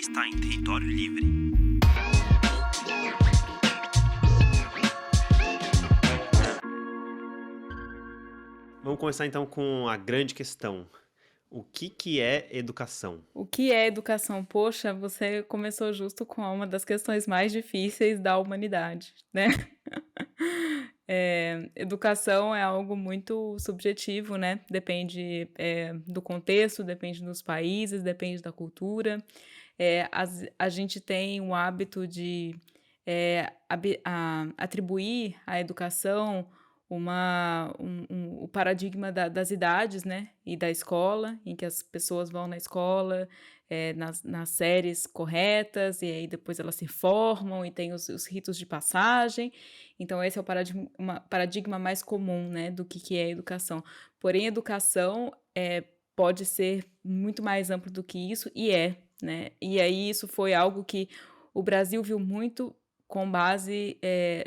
está em território livre. Vamos começar então com a grande questão. O que é educação? O que é educação? Poxa, você começou justo com uma das questões mais difíceis da humanidade, né? Educação é algo muito subjetivo, né? Depende, do contexto, depende dos países, depende da cultura. A gente tem o hábito de atribuir à educação o paradigma das idades, né? E da escola, em que as pessoas vão na escola, nas séries corretas, e aí depois elas se formam e tem os ritos de passagem. Então, esse é o paradigma mais comum, né, do que é educação. Porém, educação pode ser muito mais amplo do que isso, e né? E aí isso foi algo que o Brasil viu muito com base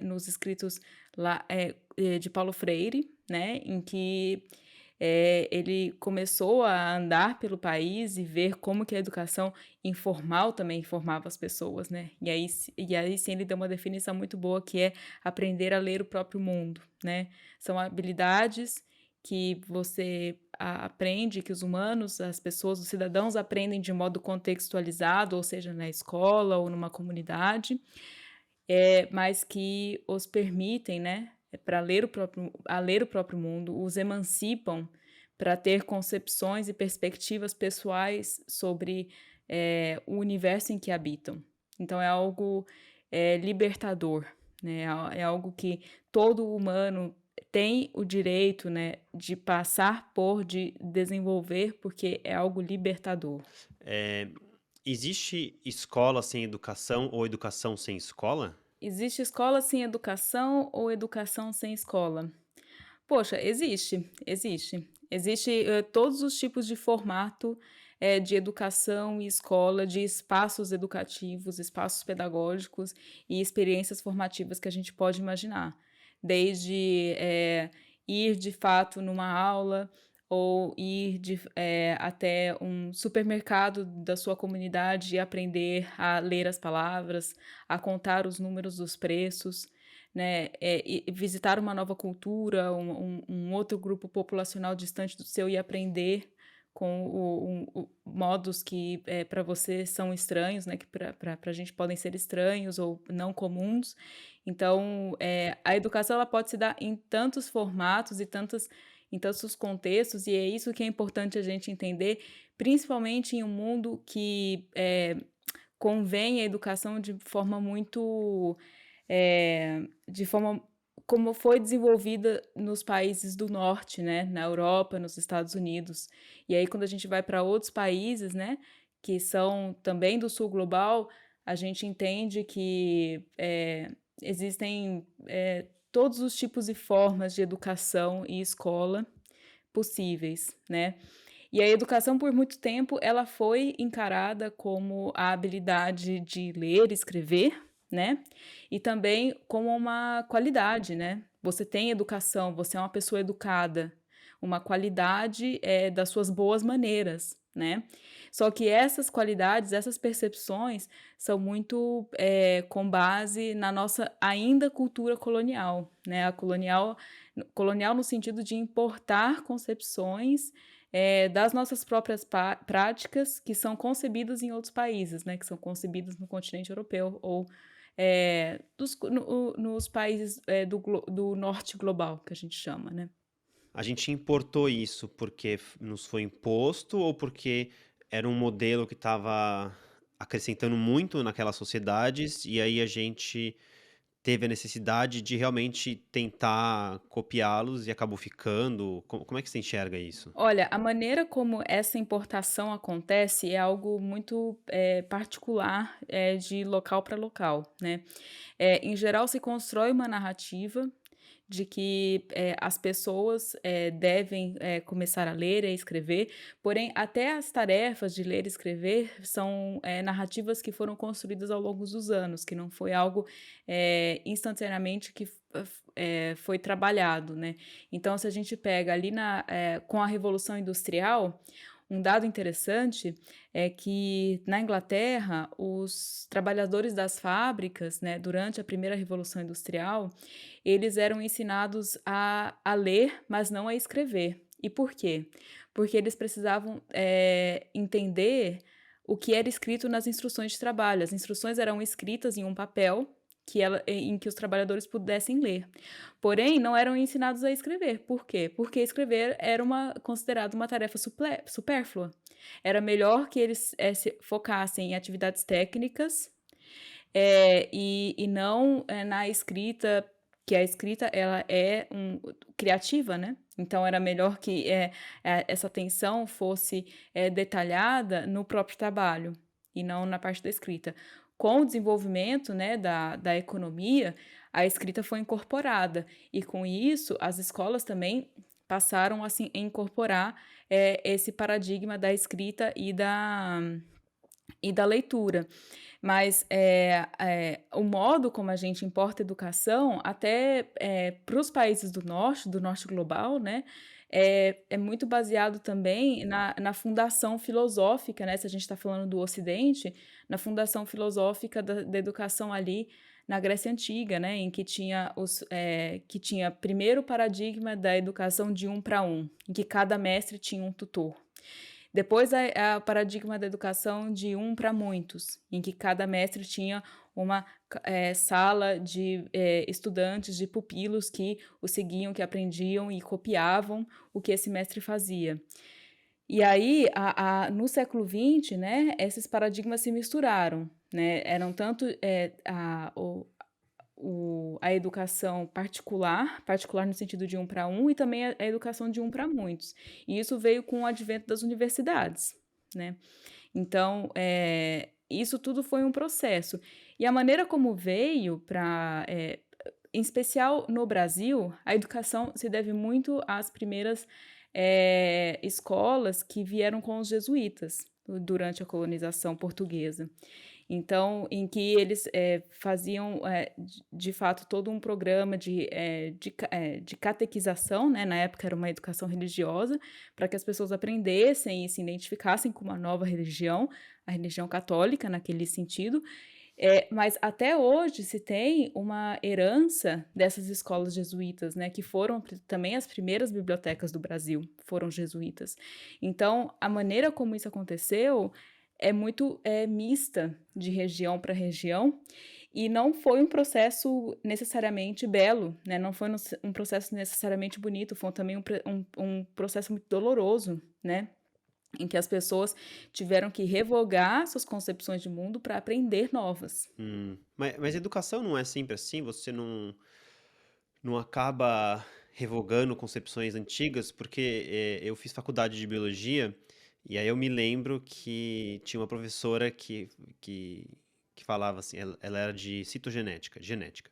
nos escritos lá, de Paulo Freire, né, em que ele começou a andar pelo país e ver como que a educação informal também informava as pessoas, né? E aí sim ele deu uma definição muito boa que é aprender a ler o próprio mundo, né? São habilidades que você aprende, que os humanos, as pessoas, os cidadãos aprendem de modo contextualizado, ou seja, na escola ou numa comunidade, mas que os permitem, né, para ler o próprio mundo, os emancipam para ter concepções e perspectivas pessoais sobre o universo em que habitam. Então é algo libertador, né? É algo que todo humano tem o direito, né, de passar por, de desenvolver, porque é algo libertador. É, Existe escola sem educação ou educação sem escola? Existe escola sem educação ou educação sem escola? Poxa, existe, existe. Existe todos os tipos de formato de educação e escola, de espaços educativos, espaços pedagógicos e experiências formativas que a gente pode imaginar. Desde ir de fato numa aula ou ir até um supermercado da sua comunidade e aprender a ler as palavras, a contar os números dos preços, né, e visitar uma nova cultura, um outro grupo populacional distante do seu e aprender com modos que para você são estranhos, né, que para a gente podem ser estranhos ou não comuns. Então, a educação ela pode se dar em tantos formatos e em tantos contextos, e é isso que é importante a gente entender, principalmente em um mundo que convém a educação de forma como foi desenvolvida nos países do norte, né, na Europa, nos Estados Unidos. E aí quando a gente vai para outros países, né, que são também do sul global, a gente entende que existem todos os tipos e formas de educação e escola possíveis, né? E a educação, por muito tempo, ela foi encarada como a habilidade de ler e escrever, né? E também como uma qualidade, né? Você tem educação, você é uma pessoa educada, uma qualidade das suas boas maneiras, né? Só que essas qualidades, essas percepções são muito com base na nossa ainda cultura colonial, né? A colonial no sentido de importar concepções das nossas próprias práticas que são concebidas em outros países, né, que são concebidas no continente europeu ou nos países do norte global, que a gente chama, né? A gente importou isso porque nos foi imposto ou porque era um modelo que estava acrescentando muito naquelas sociedades e aí a gente teve a necessidade de realmente tentar copiá-los e acabou ficando? Como é que você enxerga isso? Olha, a maneira como essa importação acontece é algo muito particular de local para local, né? Em geral, se constrói uma narrativa de que as pessoas devem começar a ler e escrever, porém, até as tarefas de ler e escrever são narrativas que foram construídas ao longo dos anos, que não foi algo instantaneamente que foi trabalhado, né? Então, se a gente pega ali com a Revolução Industrial, um dado interessante é que na Inglaterra, os trabalhadores das fábricas, né, durante a primeira Revolução Industrial, eles eram ensinados a ler, mas não a escrever. E por quê? Porque eles precisavam, entender o que era escrito nas instruções de trabalho. As instruções eram escritas em um papel em que os trabalhadores pudessem ler. Porém, não eram ensinados a escrever. Por quê? Porque escrever era considerado uma tarefa supérflua. Era melhor que eles se focassem em atividades técnicas e não na escrita, que a escrita ela é criativa, né? Então era melhor que essa atenção fosse detalhada no próprio trabalho e não na parte da escrita. Com o desenvolvimento, né, da economia, a escrita foi incorporada e com isso as escolas também passaram assim, a incorporar esse paradigma da escrita e da leitura. Mas o modo como a gente importa educação, até para os países do norte global, né, é muito baseado também na fundação filosófica, né, se a gente está falando do Ocidente, na fundação filosófica da educação ali na Grécia Antiga, né, em que que tinha primeiro o paradigma da educação de 1 para 1, em que cada mestre tinha um tutor. Depois o paradigma da educação de 1 para muitos, em que cada mestre tinha uma sala de estudantes, de pupilos que o seguiam, que aprendiam e copiavam o que esse mestre fazia. E aí, no século XX, né, esses paradigmas se misturaram, né? Eram tanto a educação particular no sentido de 1 para 1, e também a educação de 1 para muitos. E isso veio com o advento das universidades, né? Então, isso tudo foi um processo. E a maneira como veio em especial no Brasil, a educação se deve muito às primeiras escolas que vieram com os jesuítas durante a colonização portuguesa. Então, em que eles faziam, de fato, todo um programa de catequização, né? Na época era uma educação religiosa, para que as pessoas aprendessem e se identificassem com uma nova religião, a religião católica, naquele sentido. Mas até hoje se tem uma herança dessas escolas jesuítas, né? Que foram também as primeiras bibliotecas do Brasil, foram jesuítas. Então, a maneira como isso aconteceu é muito mista de região para região, e não foi um processo necessariamente belo, né? Não foi um processo necessariamente bonito, foi também um processo muito doloroso, né? Em que as pessoas tiveram que revogar suas concepções de mundo para aprender novas. Mas educação não é sempre assim? Você não acaba revogando concepções antigas? Porque eu fiz faculdade de biologia e aí eu me lembro que tinha uma professora que falava assim, ela era de citogenética, genética.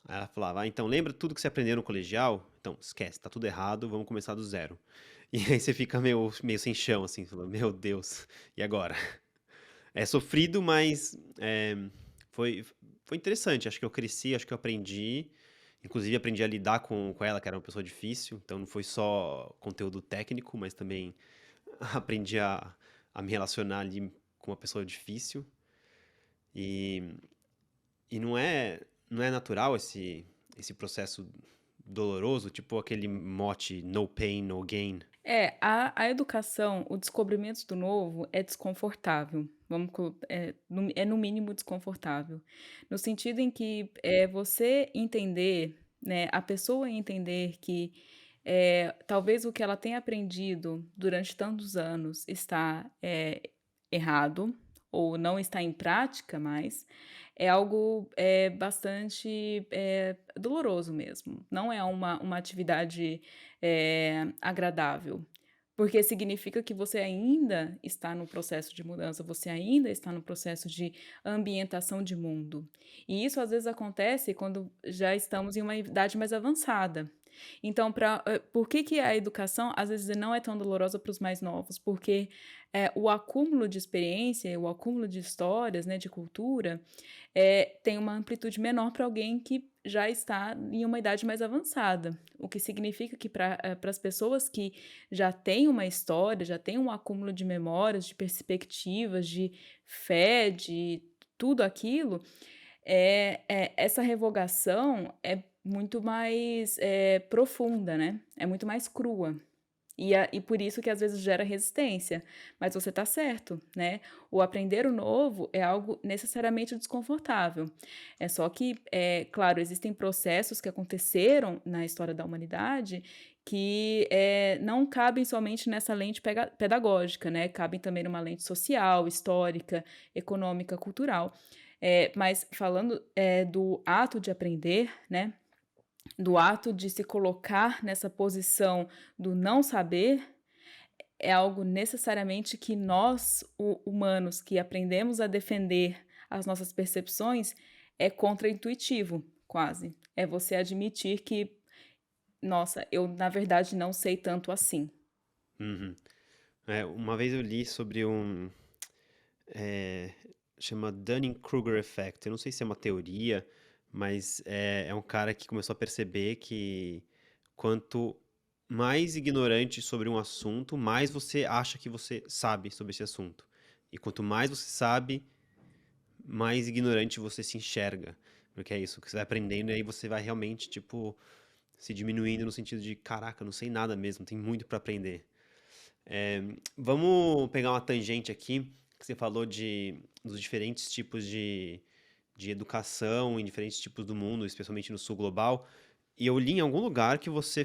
Aí ela falava, então lembra tudo que você aprendeu no colegial? Então esquece, tá tudo errado, vamos começar do zero. E aí você fica meio sem chão, assim, falando, meu Deus, e agora? É sofrido, mas foi, foi interessante. Acho que eu cresci, acho que eu aprendi. Inclusive, aprendi a lidar com ela, que era uma pessoa difícil. Então, não foi só conteúdo técnico, mas também aprendi a me relacionar ali com uma pessoa difícil. E, e não é natural esse processo doloroso, tipo aquele mote no pain, no gain. A educação, o descobrimento do novo é desconfortável. É no mínimo desconfortável. No sentido em que você entender, né, a pessoa entender que talvez o que ela tenha aprendido durante tantos anos está errado ou não está em prática mais, é algo bastante doloroso mesmo. Não é uma atividade agradável, porque significa que você ainda está no processo de mudança, você ainda está no processo de ambientação de mundo. E isso às vezes acontece quando já estamos em uma idade mais avançada. Então, por que a educação às vezes não é tão dolorosa para os mais novos? Porque o acúmulo de experiência, o acúmulo de histórias, né, de cultura, tem uma amplitude menor para alguém que já está em uma idade mais avançada, o que significa que para as pessoas que já têm uma história, já têm um acúmulo de memórias, de perspectivas, de fé, de tudo aquilo, essa revogação é muito mais, profunda, né, é muito mais crua. E por isso que às vezes gera resistência, mas você está certo, né, o aprender o novo é algo necessariamente desconfortável. É só que, claro, existem processos que aconteceram na história da humanidade que, não cabem somente nessa lente pedagógica, né, cabem também numa lente social, histórica, econômica, cultural. Mas falando, do ato de aprender, né, do ato de se colocar nessa posição do não saber, é algo necessariamente que nós, humanos, que aprendemos a defender as nossas percepções, é contraintuitivo, quase. É você admitir que, nossa, eu na verdade não sei tanto assim. Uhum. Uma vez eu li sobre eh, chama Dunning-Kruger Effect. Eu não sei se é uma teoria, mas é um cara que começou a perceber que quanto mais ignorante sobre um assunto, mais você acha que você sabe sobre esse assunto. E quanto mais você sabe, mais ignorante você se enxerga. Porque é isso, que você vai aprendendo e aí você vai realmente, tipo, se diminuindo no sentido de, caraca, não sei nada mesmo, tem muito pra aprender. É, vamos pegar uma tangente aqui, que você falou dos diferentes tipos de educação em diferentes tipos do mundo, especialmente no sul global. E eu li em algum lugar que você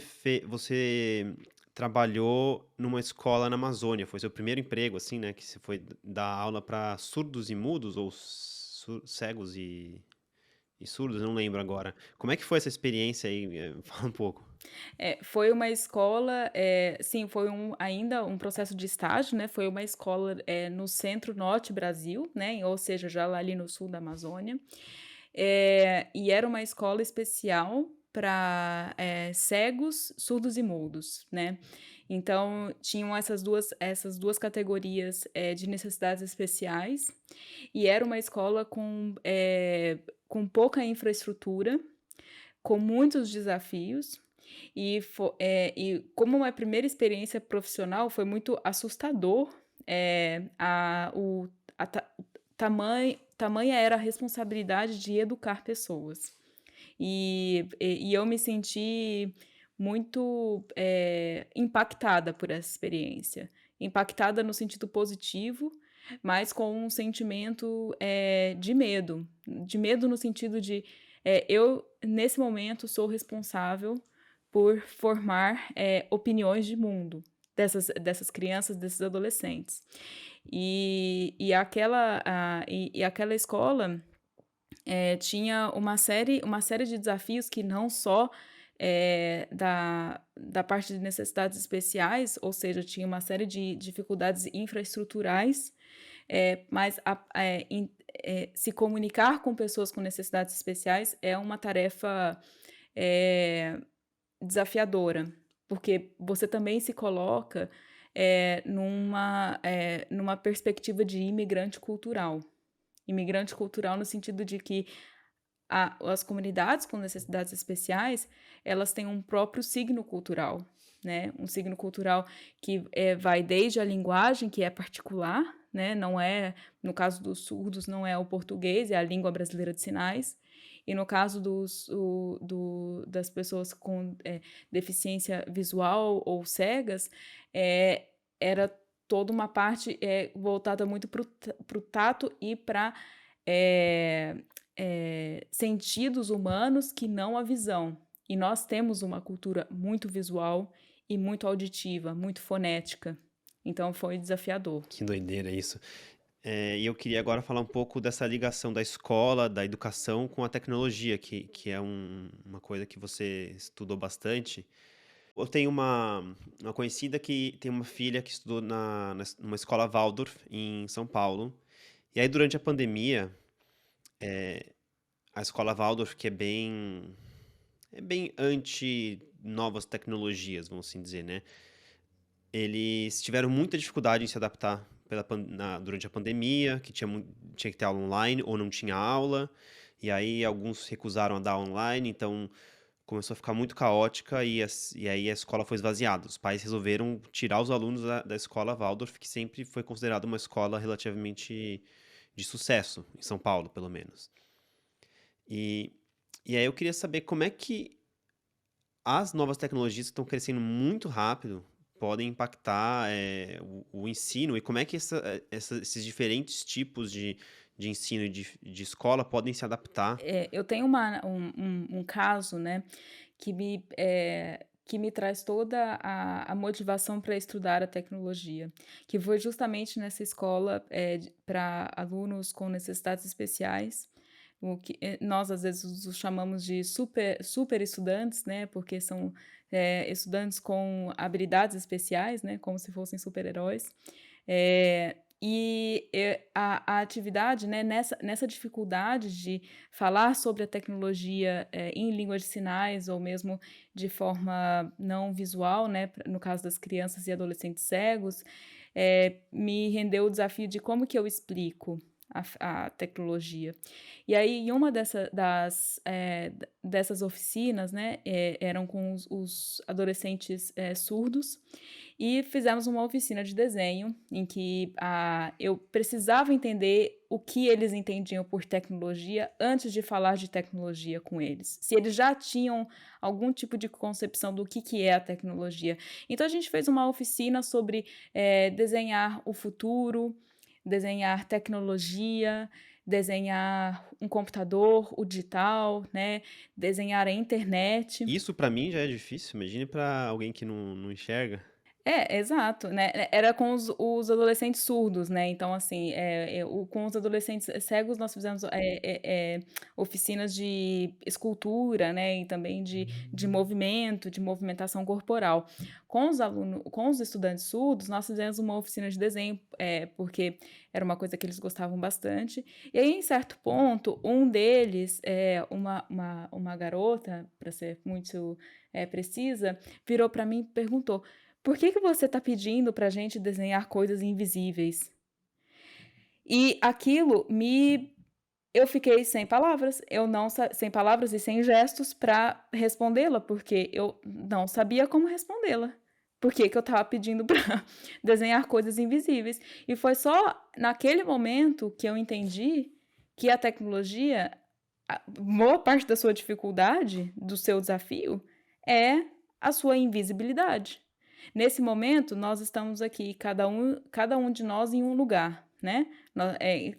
trabalhou numa escola na Amazônia. Foi seu primeiro emprego, assim, né? Que você foi dar aula para surdos e mudos, ou cegos e surdos, eu não lembro agora. Como é que foi essa experiência aí? Fala um pouco. Foi uma escola, sim, foi ainda um processo de estágio, né, foi uma escola, no centro-norte Brasil, né, ou seja, já lá ali no sul da Amazônia. E era uma escola especial para cegos, surdos e mudos, né. Então tinham essas duas categorias, de necessidades especiais, e era uma escola com pouca infraestrutura, com muitos desafios, e como uma primeira experiência profissional foi muito assustador, a tamanha era a responsabilidade de educar pessoas. E eu me senti muito, impactada por essa experiência. Impactada no sentido positivo, mas com um sentimento, de medo no sentido de, eu nesse momento sou responsável por formar, opiniões de mundo dessas crianças, desses adolescentes. E aquela escola tinha uma série de desafios que não só, da parte de necessidades especiais, ou seja, tinha uma série de dificuldades infraestruturais, mas se comunicar com pessoas com necessidades especiais é uma tarefa, eh, desafiadora, porque você também se coloca, numa perspectiva de imigrante cultural. Imigrante cultural no sentido de que as comunidades com necessidades especiais, elas têm um próprio signo cultural, né, um signo cultural que, vai desde a linguagem, que é particular, né, não é no caso dos surdos, não é o português, é a língua brasileira de sinais, e no caso das pessoas com, deficiência visual ou cegas, era toda uma parte, voltada muito para o tato e para sentidos humanos que não a visão. E nós temos uma cultura muito visual e muito auditiva, muito fonética. Então foi desafiador. Que doideira isso. E eu queria agora falar um pouco dessa ligação da escola, da educação com a tecnologia, que é uma coisa que você estudou bastante. Eu tenho uma conhecida que tem uma filha que estudou numa escola Waldorf, em São Paulo. E aí, durante a pandemia, a escola Waldorf, que é bem anti novas tecnologias, vamos assim dizer, né? Eles tiveram muita dificuldade em se adaptar durante a pandemia, que tinha que ter aula online ou não tinha aula. e aí alguns recusaram a dar online, então começou a ficar muito caótica e aí a escola foi esvaziada. Os pais resolveram tirar os alunos da escola Waldorf, que sempre foi considerada uma escola relativamente de sucesso, em São Paulo, pelo menos. E, e aí eu queria saber como é que as novas tecnologias que estão crescendo muito rápido podem impactar o ensino e como é que esses diferentes tipos de ensino e de escola podem se adaptar. Eu tenho um caso, né, que me traz toda a motivação para estudar a tecnologia, que foi justamente nessa escola, para alunos com necessidades especiais, o que, nós às vezes os chamamos de super estudantes, né, porque são, estudantes com habilidades especiais, né, como se fossem super-heróis. A atividade, né, nessa dificuldade de falar sobre a tecnologia, em língua de sinais ou mesmo de forma não visual, né, no caso das crianças e adolescentes cegos, me rendeu o desafio de como que eu explico a tecnologia. E aí, em uma dessas oficinas, né, eram com os adolescentes, surdos, e fizemos uma oficina de desenho em que eu precisava entender o que eles entendiam por tecnologia antes de falar de tecnologia com eles. Se eles já tinham algum tipo de concepção do que é a tecnologia. Então a gente fez uma oficina sobre desenhar o futuro, desenhar tecnologia, desenhar um computador, o digital, né? Desenhar a internet. Isso pra mim já é difícil, imagine pra alguém que não enxerga. Exato, né, era com os adolescentes surdos, né, então assim, com os adolescentes cegos nós fizemos, oficinas de escultura, né, e também de movimento, de movimentação corporal. Com os estudantes surdos, nós fizemos uma oficina de desenho, porque era uma coisa que eles gostavam bastante, e aí em certo ponto, um deles, uma garota, para ser muito, precisa, virou para mim e perguntou: "Por que que você está pedindo para a gente desenhar coisas invisíveis?" E aquilo me eu fiquei sem palavras, eu não sa sem palavras e sem gestos para respondê-la, porque eu não sabia como respondê-la. Por que que eu estava pedindo para desenhar coisas invisíveis. E foi só naquele momento que eu entendi que a tecnologia, a boa parte da sua dificuldade, do seu desafio, é a sua invisibilidade. Nesse momento, nós estamos aqui, cada um de nós em um lugar, né?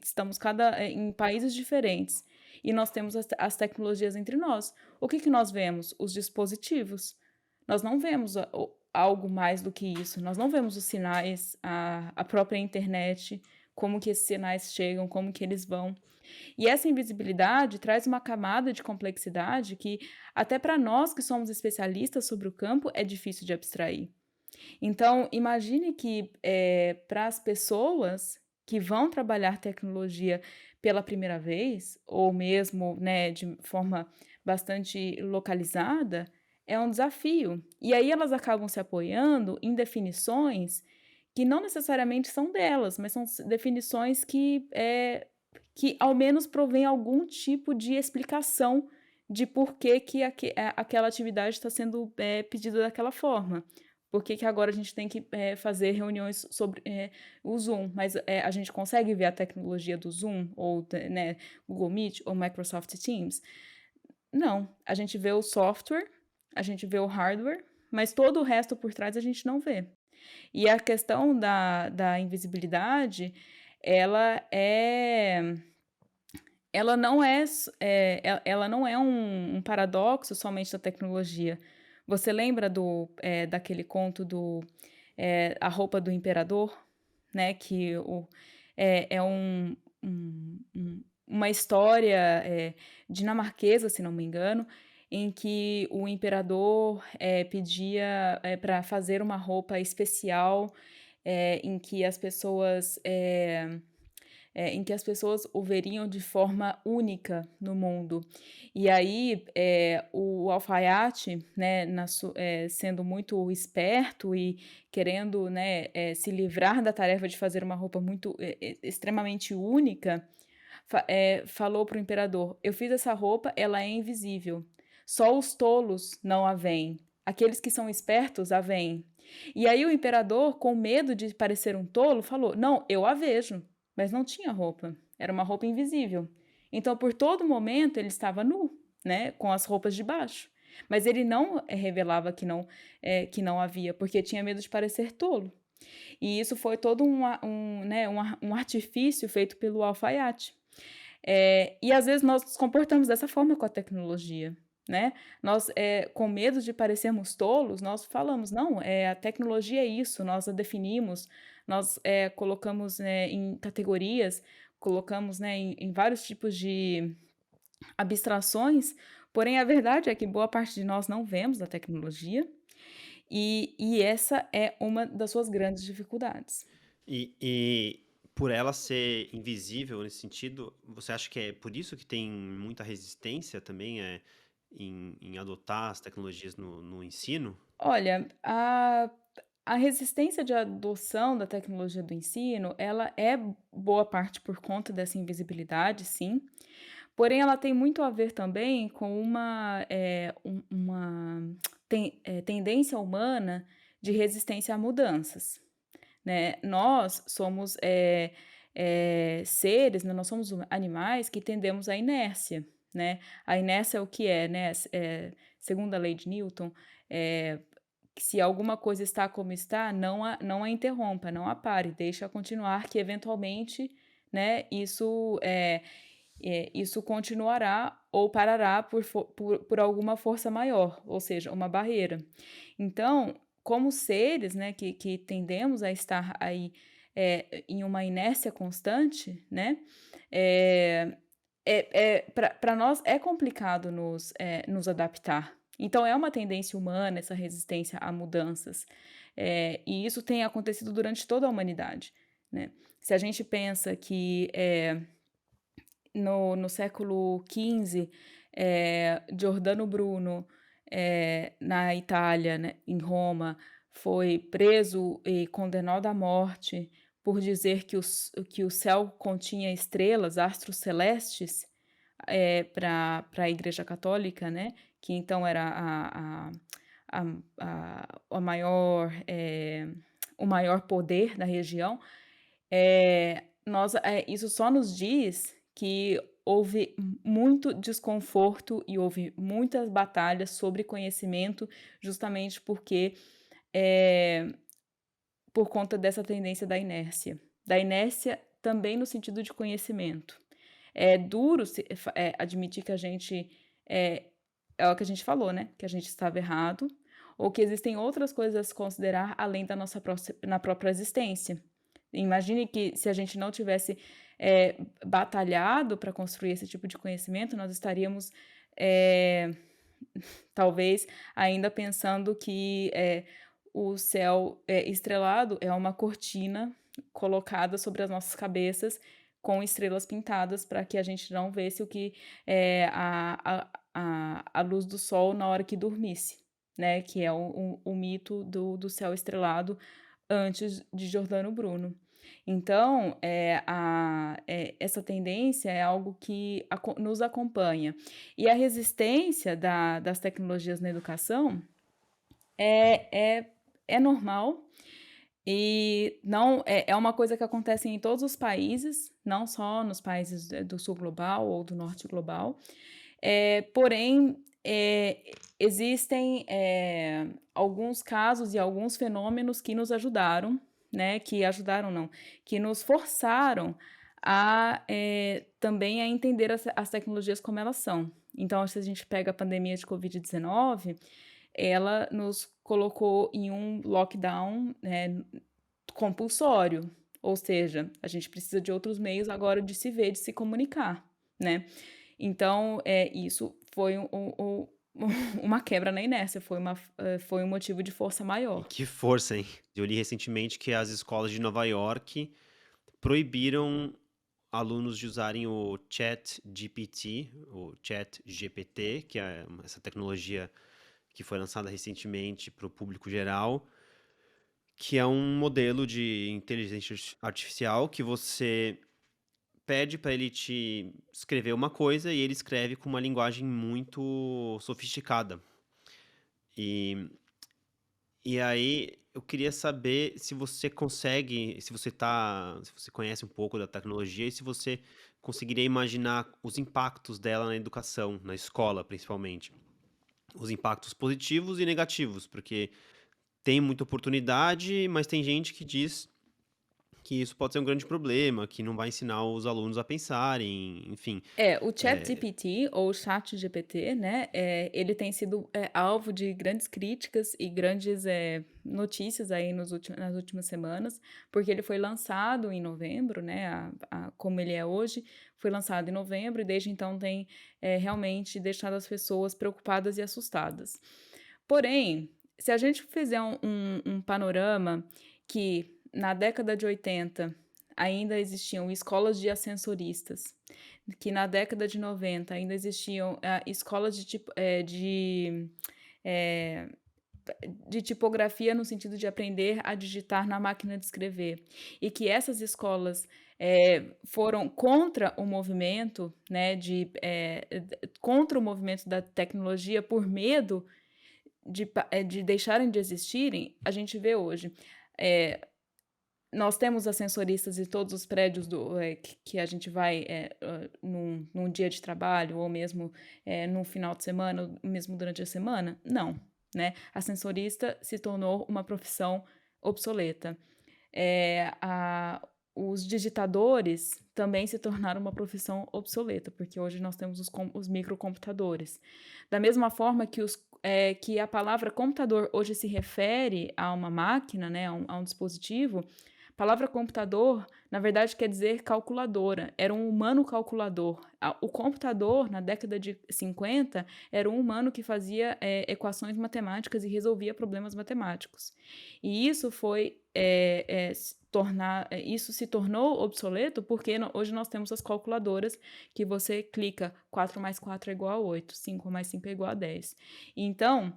Estamos em países diferentes e nós temos as tecnologias entre nós. O que que nós vemos? Os dispositivos. Nós não vemos algo mais do que isso. Nós não vemos os sinais, a própria internet, como que esses sinais chegam, como que eles vão. E essa invisibilidade traz uma camada de complexidade que, até para nós que somos especialistas sobre o campo, é difícil de abstrair. Então, imagine que, para as pessoas que vão trabalhar tecnologia pela primeira vez, ou mesmo, né, de forma bastante localizada, é um desafio. E aí elas acabam se apoiando em definições que não necessariamente são delas, mas são definições que ao menos provém algum tipo de explicação de por que que aquela atividade está sendo, pedida daquela forma. Por que que agora a gente tem que, fazer reuniões sobre, o Zoom, mas, a gente consegue ver a tecnologia do Zoom ou né, Google Meet ou Microsoft Teams? Não, a gente vê o software, a gente vê o hardware, mas todo o resto por trás a gente não vê. E a questão da invisibilidade, ela é ela não é um paradoxo somente da tecnologia. Você lembra daquele conto A Roupa do Imperador? Né, que é uma história, dinamarquesa, se não me engano, em que o imperador, pedia, pra fazer uma roupa especial, em que as pessoas, em que as pessoas o veriam de forma única no mundo. E aí, o alfaiate, né, sendo muito esperto e querendo, né, se livrar da tarefa de fazer uma roupa muito extremamente única, falou para o imperador: "Eu fiz essa roupa, ela é invisível. Só os tolos não a veem. Aqueles que são espertos a veem." E aí o imperador, com medo de parecer um tolo, falou: "Não, eu a vejo." Mas não tinha roupa, era uma roupa invisível. Então, por todo momento, ele estava nu, né, com as roupas de baixo. Mas ele não revelava que não havia, porque tinha medo de parecer tolo. E isso foi todo né, um artifício feito pelo alfaiate. E às vezes nós nos comportamos dessa forma com a tecnologia, né? Nós, com medo de parecermos tolos, nós falamos, não, a tecnologia é isso, nós a definimos, nós colocamos, em categorias, colocamos, né, em vários tipos de abstrações, porém a verdade é que boa parte de nós não vemos a tecnologia, e essa é uma das suas grandes dificuldades. E por ela ser invisível nesse sentido, você acha que é por isso que tem muita resistência também, em adotar as tecnologias no ensino? Olha, a resistência de adoção da tecnologia do ensino, ela é boa parte por conta dessa invisibilidade, sim, porém ela tem muito a ver também com uma tendência humana de resistência a mudanças, né. Nós somos, seres, né, nós somos animais que tendemos à inércia, né. A inércia é o que é, né, segundo a lei de Newton, eh, que se alguma coisa está como está, não a interrompa, não a pare, deixa continuar que eventualmente, né, isso continuará ou parará por alguma força maior, ou seja, uma barreira. Então, como seres, né, que tendemos a estar aí, em uma inércia constante, né, para nós é complicado nos adaptar. Então é uma tendência humana essa resistência a mudanças, e isso tem acontecido durante toda a humanidade, né. Se a gente pensa que, no século XV, Giordano Bruno, na Itália, né, em Roma, foi preso e condenado à morte por dizer que o céu continha estrelas, astros celestes, para a Igreja Católica, né, que então era a maior, o maior poder da região. Isso só nos diz que houve muito desconforto e houve muitas batalhas sobre conhecimento, justamente porque, eh, por conta dessa tendência da inércia. Da inércia também no sentido de conhecimento. É duro admitir que a gente, eh, é o que a gente falou, né, que a gente estava errado, ou que existem outras coisas a se considerar além da nossa na própria existência. Imagine que se a gente não tivesse, batalhado para construir esse tipo de conhecimento, nós estaríamos, eh, talvez ainda pensando que, o céu, estrelado é uma cortina colocada sobre as nossas cabeças com estrelas pintadas para que a gente não visse o que é a luz do sol na hora que dormisse, né, que é o mito do céu estrelado antes de Giordano Bruno. Então, essa tendência é algo que nos acompanha. E a resistência das tecnologias na educação é normal e não é uma coisa que acontece em todos os países, não só nos países do sul global ou do norte global. Porém, existem, alguns casos e alguns fenômenos que nos ajudaram, né, que ajudaram não, que nos forçaram também a entender as tecnologias como elas são. Então, se a gente pega a pandemia de Covid-19, ela nos colocou em um lockdown, compulsório, ou seja, a gente precisa de outros meios agora de se ver, de se comunicar, né. Então, isso foi uma quebra na inércia, foi um motivo de força E maior. que força, hein? Eu li recentemente que as escolas de Nova York proibiram alunos de usarem o ChatGPT, o ChatGPT, que é essa tecnologia que foi lançada recentemente para o público geral, que é um modelo de inteligência artificial que você pede para ele te escrever uma coisa e ele escreve com uma linguagem muito sofisticada. E e aí eu queria saber se você consegue, se você conhece um pouco da tecnologia e se você conseguiria imaginar os impactos dela na educação, na escola principalmente. Os impactos positivos e negativos, porque tem muita oportunidade, mas tem gente que diz que isso pode ser um grande problema, que não vai ensinar os alunos a pensarem, enfim. O Eh, ChatGPT ou o ChatGPT, né, ele tem sido, alvo de grandes críticas e grandes, notícias aí nas últimas semanas, porque ele foi lançado em novembro, né, como ele é hoje, foi lançado em novembro e desde então tem, realmente deixado as pessoas preocupadas e assustadas. Porém, se a gente fizer um panorama que na década de 80 ainda existiam escolas de ascensoristas, que na década de 90 ainda existiam, escolas eh, de tipografia no sentido de aprender a digitar na máquina de escrever, e que essas escolas, foram contra o movimento, né, contra o movimento da tecnologia por medo de deixarem de existirem, a gente vê hoje. Eh, Nós temos ascensoristas em todos os prédios que a gente vai, num dia de trabalho ou mesmo, num final de semana ou mesmo durante a semana? Não, né. Ascensorista se tornou uma profissão obsoleta. A Os digitadores também se tornaram uma profissão obsoleta, porque hoje nós temos os microcomputadores. Da mesma forma que a palavra computador hoje se refere a uma máquina, né, a um dispositivo, a palavra computador, na verdade, quer dizer calculadora, era um humano calculador. O computador, na década de 50, era um humano que fazia, equações matemáticas e resolvia problemas matemáticos. E isso foi, isso se tornou obsoleto porque hoje nós temos as calculadoras que você clica 4 mais 4 é igual a 8, 5 mais 5 é igual a 10. Então,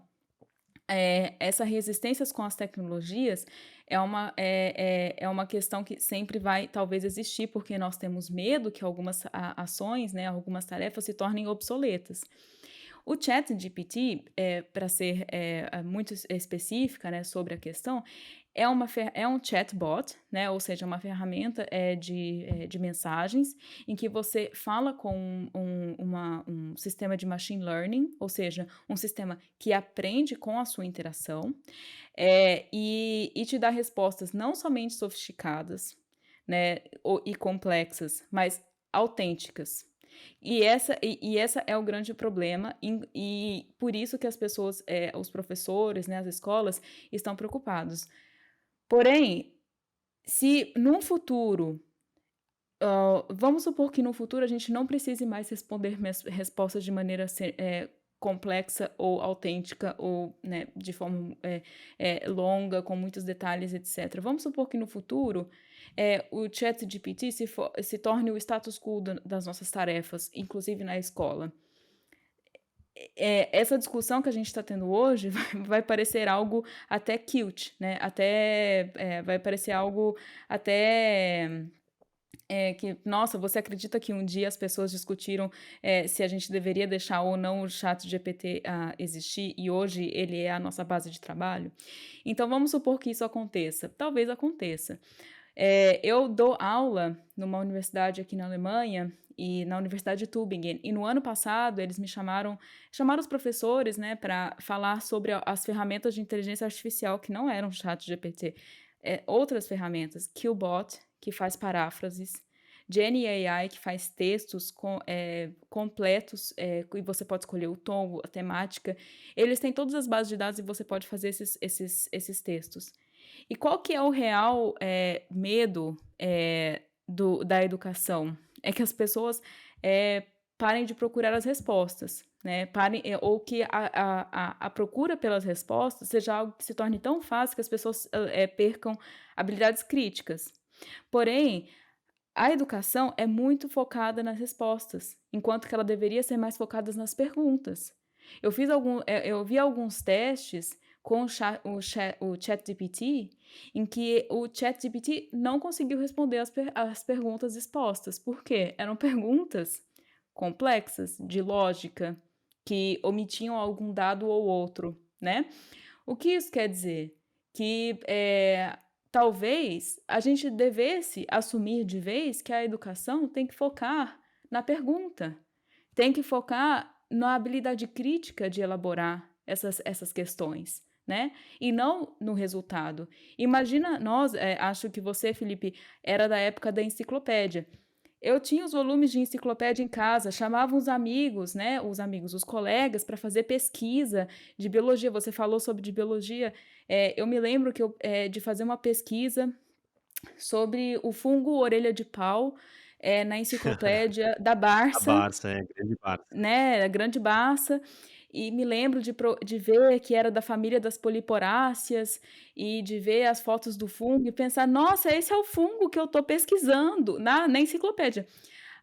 essa resistências com as tecnologias é uma questão que sempre vai talvez existir, porque nós temos medo que algumas ações, né, algumas tarefas se tornem obsoletas. O ChatGPT, para ser, muito específica, né, sobre a questão, é um chatbot, né, ou seja, uma ferramenta, de mensagens, em que você fala com um sistema de machine learning, ou seja, um sistema que aprende com a sua interação, e te dá respostas não somente sofisticadas, né, e complexas, mas autênticas. E essa é o grande problema, e por isso que as pessoas, os professores, né, as escolas, estão preocupados. Porém, se num futuro, vamos supor que no futuro a gente não precise mais responder respostas de maneira complexa ou autêntica ou, né, de forma, longa, com muitos detalhes, etcétera. Vamos supor que no futuro, o ChatGPT se torne o status quo das nossas tarefas, inclusive na escola. Essa discussão que a gente está tendo hoje vai parecer algo até cute, né, até, vai parecer algo até, que nossa, você acredita que um dia as pessoas discutiram, se a gente deveria deixar ou não o ChatGPT, existir e hoje ele é a nossa base de trabalho? Então vamos supor que isso aconteça, talvez aconteça. Eu dou aula numa universidade aqui na Alemanha e na Universidade de Tübingen, e no ano passado eles chamaram os professores, né, para falar sobre as ferramentas de inteligência artificial que não eram ChatGPT, outras ferramentas, Qbot, que faz paráfrases, GenAI, que faz textos completos, e você pode escolher o tom, a temática. Eles têm todas as bases de dados e você pode fazer esses textos. E qual que é o real, medo, da educação? É que as pessoas, parem de procurar as respostas, né, ou que a procura pelas respostas seja algo que se torne tão fácil que as pessoas, percam habilidades críticas. Porém, a educação é muito focada nas respostas, enquanto que ela deveria ser mais focada nas perguntas. Eu vi alguns testes, com o ChatGPT, em que o ChatGPT não conseguiu responder as perguntas expostas. Por quê? Eram perguntas complexas, de lógica, que omitiam algum dado ou outro, né. O que isso quer dizer? Que, talvez a gente devesse assumir de vez que a educação tem que focar na pergunta, tem que focar na habilidade crítica de elaborar essas questões, né, e não no resultado. Imagina nós, acho que você, Felipe, era da época da enciclopédia. Eu tinha os volumes de enciclopédia em casa, chamava os amigos, né, os colegas para fazer pesquisa de biologia. Você falou sobre de biologia, eu me lembro que de fazer uma pesquisa sobre o fungo orelha de pau, na enciclopédia da A Barça, Barça, é, grande Barça. né, a grande Barça, e me lembro de ver que era da família das poliporáceas, e de ver as fotos do fungo e pensar: "Nossa, esse é o fungo que eu estou pesquisando", na enciclopédia.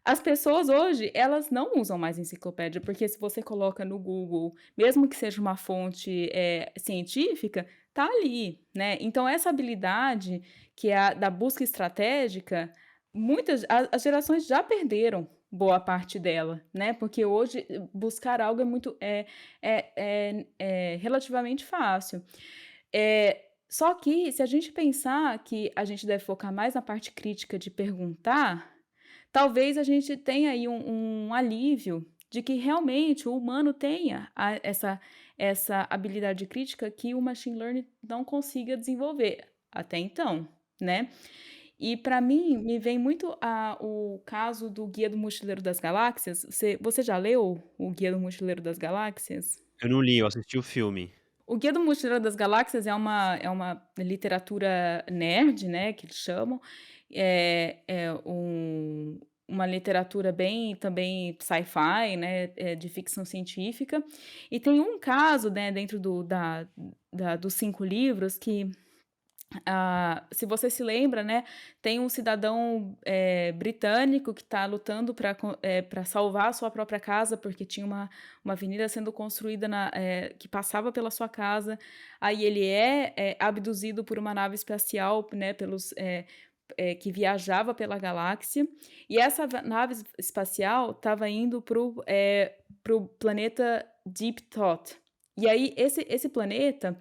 As pessoas hoje, elas não usam mais enciclopédia, porque se você coloca no Google, mesmo que seja uma fonte, científica, tá ali, né. Então essa habilidade, que é a da busca estratégica, muitas as gerações já perderam boa parte dela, né, porque hoje buscar algo é muito relativamente fácil. Só que se a gente pensar que a gente deve focar mais na parte crítica de perguntar, talvez a gente tenha aí um alívio de que realmente o humano tenha essa habilidade crítica que o machine learning não consiga desenvolver, até então, né. E para mim, me vem muito o caso do Guia do Mochileiro das Galáxias. Você já leu o Guia do Mochileiro das Galáxias? Eu não li, eu assisti o filme. O Guia do Mochileiro das Galáxias é uma literatura nerd, né, que eles chamam. Uma literatura bem também sci-fi, né, de ficção científica. E tem um caso, né, dentro dos 5 livros que se você se lembra, né, tem um cidadão, britânico que está lutando para salvar a sua própria casa, porque tinha uma avenida sendo construída que passava pela sua casa. Aí ele é abduzido por uma nave espacial, né, que viajava pela galáxia, e essa nave espacial estava indo para o planeta Deep Thought. E aí esse planeta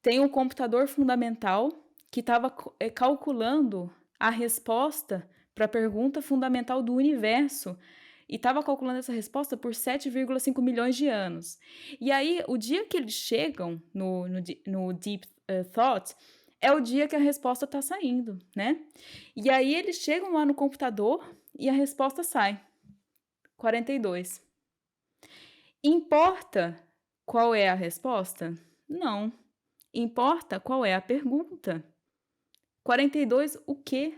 tem um computador fundamental que estava calculando a resposta para a pergunta fundamental do universo, e estava calculando essa resposta por 7,5 milhões de anos. E aí, o dia que eles chegam no Deep, Thought, é o dia que a resposta está saindo, né. E aí eles chegam lá no computador e a resposta sai, 42. Importa qual é a resposta? Não. Importa qual é a pergunta. 42 o quê?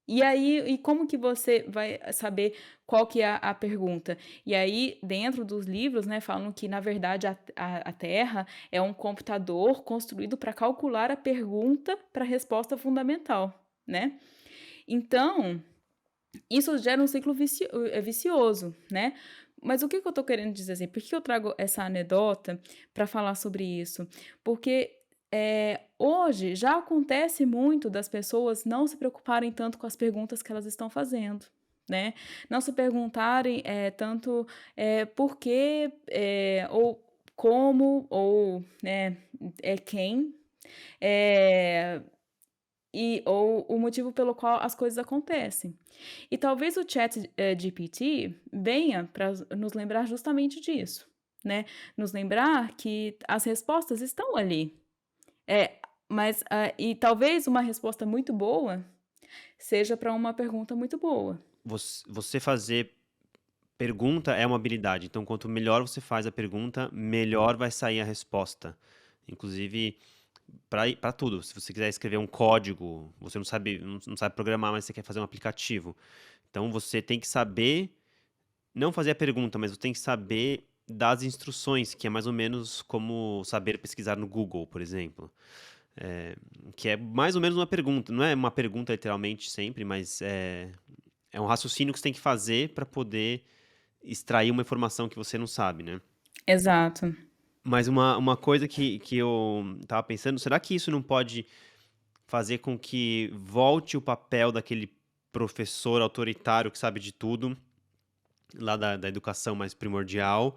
E aí, como que você vai saber qual que é a pergunta? E aí, dentro dos livros, né, falam que, na verdade, a Terra é um computador construído para calcular a pergunta para a resposta fundamental, né. Então, isso gera um ciclo vicioso, né. Mas o que que eu estou querendo dizer, assim, por que eu trago essa anedota para falar sobre isso? Porque, hoje já acontece muito das pessoas não se preocuparem tanto com as perguntas que elas estão fazendo, né. Não se perguntarem, tanto, por quê, ou como, ou, né, quem, eh ou o motivo pelo qual as coisas acontecem. E talvez o Chat GPT venha para nos lembrar justamente disso, né, nos lembrar que as respostas estão ali. Mas, e talvez uma resposta muito boa seja para uma pergunta muito boa. Você fazer pergunta é uma habilidade, então quanto melhor você faz a pergunta, melhor vai sair a resposta. Inclusive, para tudo, se você quiser escrever um código, você não sabe programar, mas você quer fazer um aplicativo. Então você tem que saber, não fazer a pergunta, mas você tem que saber dar as instruções, que é mais ou menos como saber pesquisar no Google, por exemplo. Que é mais ou menos uma pergunta, não é uma pergunta literalmente sempre, mas é um raciocínio que você tem que fazer para poder extrair uma informação que você não sabe, né. Exato. Mas uma coisa que eu estava pensando, será que isso não pode fazer com que volte o papel daquele professor autoritário que sabe de tudo, lá da educação mais primordial,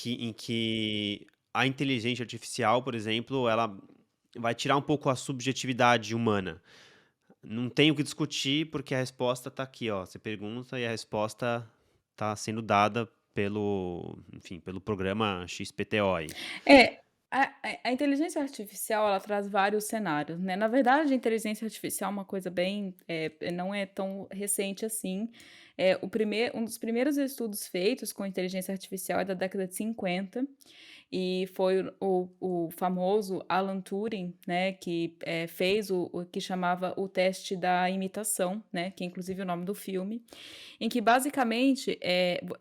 em que a inteligência artificial, por exemplo, ela vai tirar um pouco a subjetividade humana. Não tem o que discutir, porque a resposta está aqui, ó. Você pergunta e a resposta está sendo dada pelo, enfim, pelo programa XPTO aí. É, a inteligência artificial, ela traz vários cenários, né. Na verdade, a inteligência artificial é uma coisa bem, não é tão recente assim. Um dos primeiros estudos feitos com inteligência artificial é da década de 50, e foi o famoso Alan Turing, né, que, fez o que chamava o teste da imitação, né, que é inclusive o nome do filme, em que basicamente,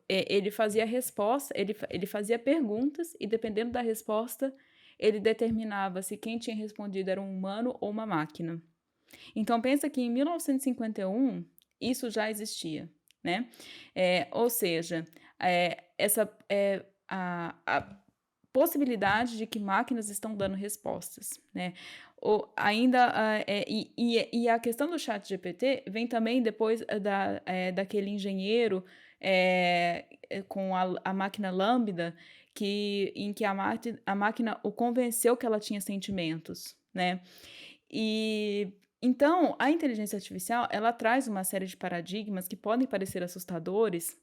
ele fazia resposta ele fazia perguntas e dependendo da resposta, ele determinava se quem tinha respondido era um humano ou uma máquina. Então pensa que em 1951 isso já existia, né. Ou seja, essa, a possibilidade de que máquinas estão dando respostas, né. Ainda, e a questão do chat GPT vem também depois daquele engenheiro, com a máquina Lambda, em que a máquina o convenceu que ela tinha sentimentos, né. E então, a inteligência artificial, ela traz uma série de paradigmas que podem parecer assustadores,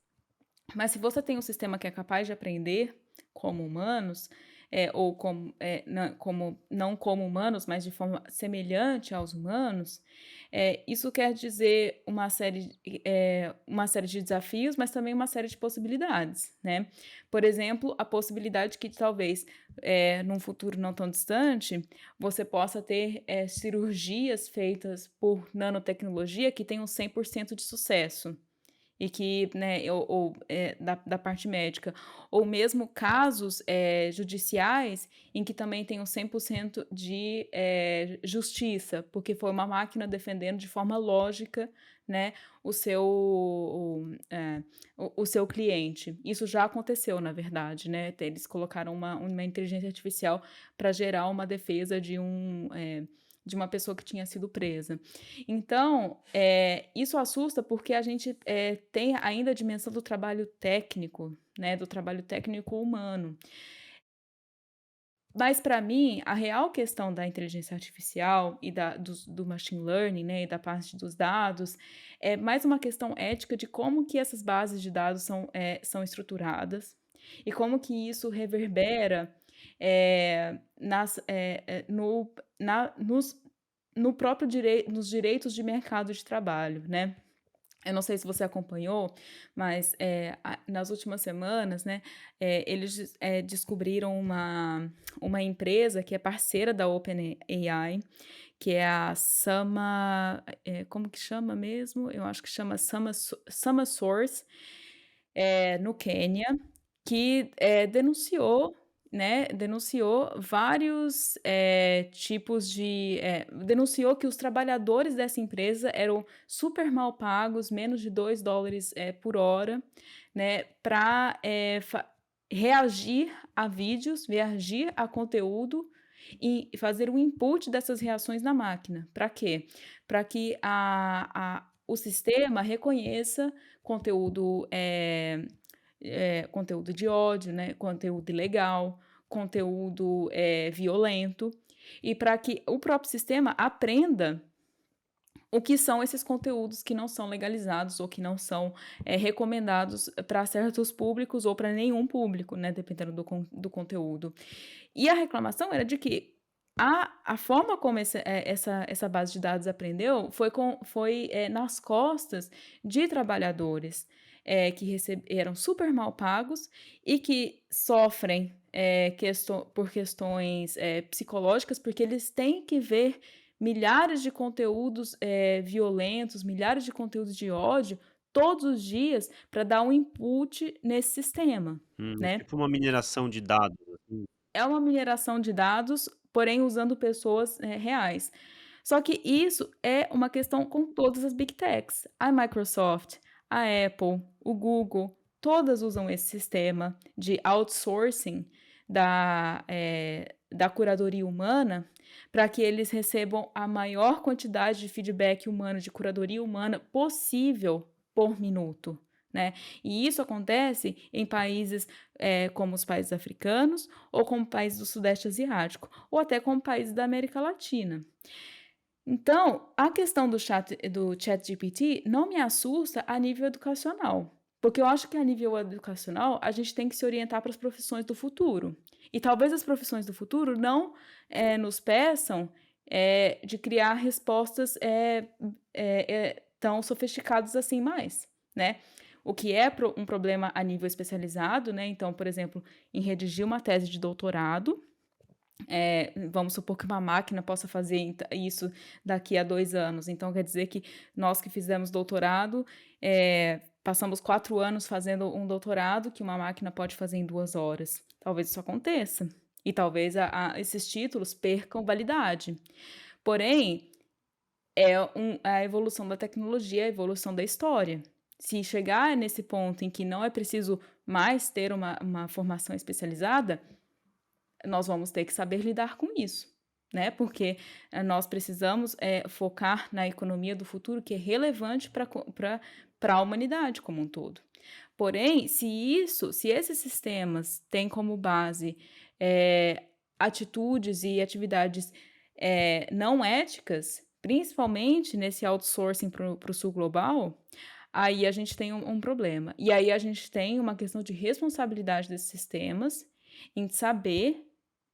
mas se você tem um sistema que é capaz de aprender como humanos, ou como, não como humanos, mas de forma semelhante aos humanos, isso quer dizer uma série de desafios, mas também uma série de possibilidades, né. Por exemplo, a possibilidade que talvez, num futuro não tão distante, você possa ter, cirurgias feitas por nanotecnologia que tenham 100% de sucesso. E que, né, da parte médica, ou mesmo casos, judiciais em que também tenham 100% de, justiça, porque foi uma máquina defendendo de forma lógica, né, o seu o seu cliente. Isso já aconteceu, na verdade, né, eles colocaram uma inteligência artificial para gerar uma defesa de uma pessoa que tinha sido presa. Então, isso assusta porque a gente, tem ainda a dimensão do trabalho técnico, né, do trabalho técnico humano. Mas para mim, a real questão da inteligência artificial e do machine learning, né, e da parte dos dados, é mais uma questão ética de como que essas bases de dados são estruturadas e como que isso reverbera, nas no na nos no próprio nos direitos de mercado de trabalho, né. Eu não sei se você acompanhou, mas, nas últimas semanas, né, eles descobriram uma empresa que é parceira da OpenAI, que é a como que chama mesmo? Eu acho que chama SamaSource, no Quênia, que, denunciou vários, tipos denunciou que os trabalhadores dessa empresa eram super mal pagos, menos de $2, por hora, né, para reagir a vídeos, reagir a conteúdo e fazer o input dessas reações na máquina. Para quê? Para que o sistema reconheça conteúdo, conteúdo de ódio, né, conteúdo ilegal, conteúdo, violento, e para que o próprio sistema aprenda o que são esses conteúdos que não são legalizados ou que não são, recomendados para certos públicos ou para nenhum público, né, dependendo do conteúdo. E a reclamação era de que a forma como essa base de dados aprendeu foi, nas costas de trabalhadores, que eram super mal pagos e que sofrem, por questões, psicológicas, porque eles têm que ver milhares de conteúdos, violentos, milhares de conteúdos de ódio todos os dias para dar um input nesse sistema, né. Tipo uma mineração de dados, assim. É uma mineração de dados, porém usando pessoas, reais. Só que isso é uma questão com todas as Big Techs. A Microsoft, a Apple, o Google, todas usam esse sistema de outsourcing, da curadoria humana, para que eles recebam a maior quantidade de feedback humano, de curadoria humana possível por minuto, né. E isso acontece em países, como os países africanos, ou como países do sudeste asiático, ou até como países da América Latina. Então, a questão do ChatGPT não me assusta a nível educacional, porque eu acho que a nível educacional a gente tem que se orientar para as profissões do futuro. E talvez as profissões do futuro não nos peçam de criar respostas tão sofisticadas assim mais, né? O que é um problema a nível especializado, né? Então, por exemplo, em redigir uma tese de doutorado, vamos supor que uma máquina possa fazer isso daqui a 2 anos. Então, quer dizer que nós que fizemos doutorado, passamos 4 anos fazendo um doutorado que uma máquina pode fazer em 2 horas. Talvez isso aconteça. E talvez esses títulos percam validade. Porém, a evolução da tecnologia, a evolução da história. Se chegar nesse ponto em que não é preciso mais ter uma formação especializada, nós vamos ter que saber lidar com isso, né? Porque nós precisamos focar na economia do futuro, que é relevante para a humanidade como um todo. Porém, se esses sistemas têm como base atitudes e atividades não éticas, principalmente nesse outsourcing para o sul global, aí a gente tem um problema. E aí a gente tem uma questão de responsabilidade desses sistemas em saber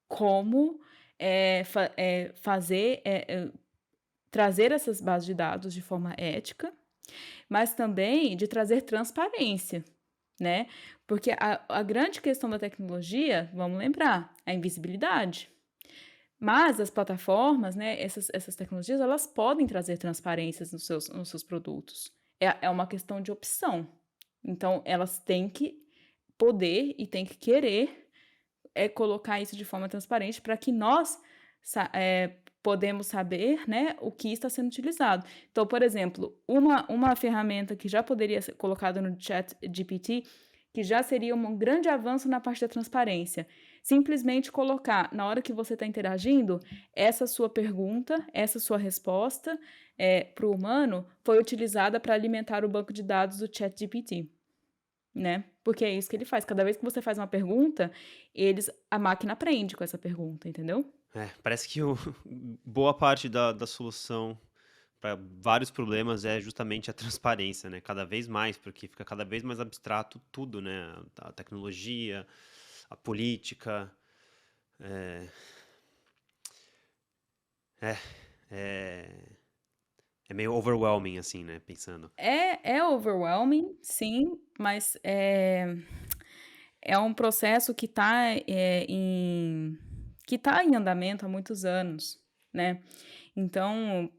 como trazer essas bases de dados de forma ética, mas também de trazer transparência, né? Porque a grande questão da tecnologia, vamos lembrar, é a invisibilidade. Mas as plataformas, né, essas tecnologias, elas podem trazer transparências nos seus produtos. É uma questão de opção. Então, elas têm que poder e têm que querer colocar isso de forma transparente para que nós podemos saber, né, o que está sendo utilizado. Então, por exemplo, uma ferramenta que já poderia ser colocada no ChatGPT, que já seria um grande avanço na parte da transparência, simplesmente colocar, na hora que você está interagindo, essa sua pergunta, essa sua resposta para o humano foi utilizada para alimentar o banco de dados do ChatGPT. Né? Porque é isso que ele faz. Cada vez que você faz uma pergunta, a máquina aprende com essa pergunta, entendeu? Parece que boa parte da solução para vários problemas é justamente a transparência, né? Cada vez mais, porque fica cada vez mais abstrato tudo, né? A tecnologia, a política. É, é, é meio overwhelming, assim, né? Pensando. É overwhelming, sim, mas é um processo que está em andamento há muitos anos, né? Então,